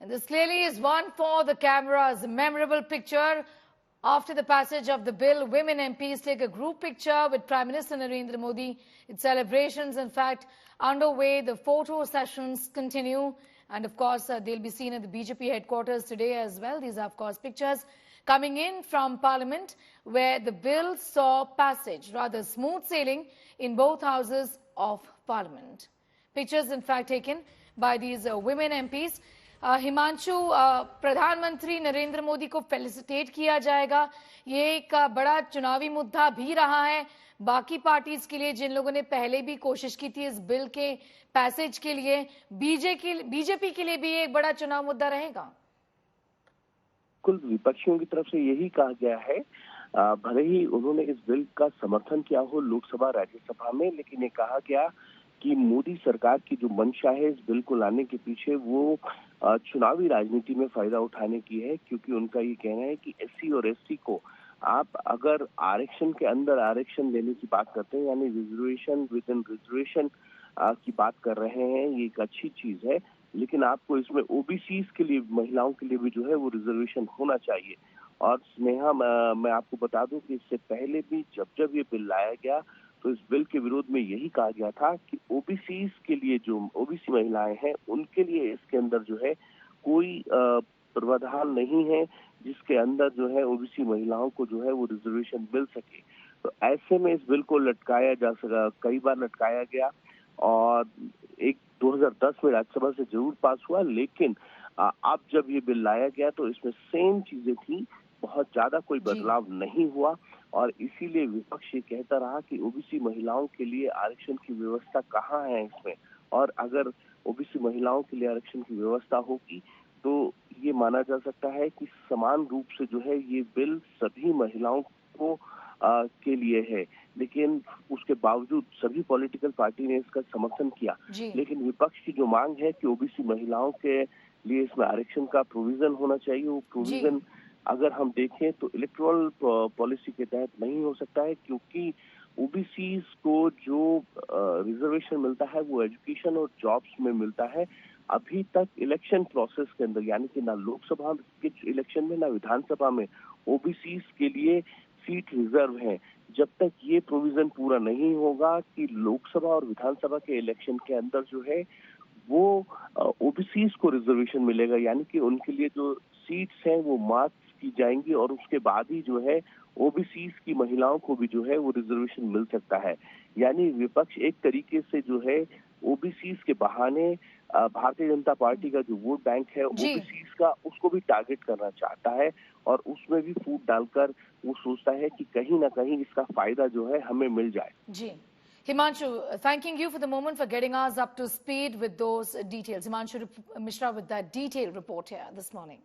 And this clearly is one for the cameras. A memorable picture. After the passage of the bill, women MPs take a group picture with Prime Minister Narendra Modi. Its celebrations, in fact, underway. The photo sessions continue. And, of course, they'll be seen at the BJP headquarters today as well. These are, of course, pictures coming in from Parliament where the bill saw passage, rather smooth sailing in both houses of Parliament. Pictures, in fact, taken by these women MPs. Himanshu, प्रधानमंत्री नरेंद्र मोदी को felicitate किया जाएगा। ये एक बड़ा चुनावी मुद्दा भी रहा है बाकी पार्टीज के लिए, जिन लोगों ने पहले भी कोशिश की थी इस बिल के पैसेज के लिए। बीजेपी के लिए भी एक बड़ा चुनाव मुद्दा रहेगा। कुल विपक्षियों की तरफ से यही कहा गया है, भले ही उन्होंने इस बिल का समर्थन किया हो लोकसभा राज्यसभा में, लेकिन ये कहा गया कि मोदी सरकार की जो मंशा है इस बिल को लाने के पीछे वो चुनावी राजनीति में फायदा उठाने की है, क्योंकि उनका ये कहना है कि एससी और एसटी को आप अगर आरक्षण के अंदर आरक्षण लेने की बात करते हैं, यानी रिजर्वेशन विद इन रिजर्वेशन की बात कर रहे हैं, ये एक अच्छी चीज है, लेकिन आपको इसमें ओबीसी के लिए, महिलाओं के लिए भी जो है वो रिजर्वेशन होना चाहिए। और स्नेहा, मैं आपको बता दूं कि इससे पहले भी जब ये बिल लाया गया तो इस बिल के विरोध में यही कहा गया था कि ओबीसी के लिए, जो ओबीसी महिलाएं हैं उनके लिए इसके अंदर जो है कोई प्रावधान नहीं है जिसके अंदर जो है ओबीसी महिलाओं को जो है वो रिजर्वेशन मिल सके। तो ऐसे में इस बिल को लटकाया जा सका, कई बार लटकाया गया और 2010 में राज्यसभा से जरूर पास हुआ, लेकिन अब जब ये बिल लाया गया तो इसमें सेम चीजें थी, बहुत ज्यादा कोई बदलाव नहीं हुआ और इसीलिए विपक्ष ये कहता रहा कि ओबीसी महिलाओं के लिए आरक्षण की व्यवस्था कहाँ है इसमें, और अगर ओबीसी महिलाओं के लिए आरक्षण की व्यवस्था होगी तो ये माना जा सकता है कि समान रूप से जो है ये बिल सभी महिलाओं को के लिए है। लेकिन उसके बावजूद सभी पॉलिटिकल पार्टी ने इसका समर्थन किया, लेकिन विपक्ष की जो मांग है कि ओबीसी महिलाओं के लिए इसमें आरक्षण का प्रोविजन होना चाहिए, वो प्रोविजन अगर हम देखें तो इलेक्टोरल पॉलिसी के तहत नहीं हो सकता है, क्योंकि ओबीसी को जो रिजर्वेशन मिलता है वो एजुकेशन और जॉब्स में मिलता है। अभी तक इलेक्शन प्रोसेस के अंदर, यानी कि ना लोकसभा के इलेक्शन में ना विधानसभा में ओबीसी के लिए सीट रिजर्व है। जब तक ये प्रोविजन पूरा नहीं होगा कि लोकसभा और विधानसभा के इलेक्शन के अंदर जो है वो ओबीसी को रिजर्वेशन मिलेगा, यानी कि उनके लिए जो सीट्स हैं वो मार्क की जाएंगी और उसके बाद ही जो है ओबीसी की महिलाओं को भी जो है वो रिजर्वेशन मिल सकता है। यानी विपक्ष एक तरीके से जो है ओबीसी के बहाने भारतीय जनता पार्टी का जो वोट बैंक है ओबीसी का, उसको भी टारगेट करना चाहता है और उसमें भी फूट डालकर वो सोचता है कि कहीं ना कहीं इसका फायदा जो है हमें मिल जाए। जी, Himanshu, thanking you for the moment, for getting us up to speed with those details. Himanshu Mishra with that detailed report here this morning.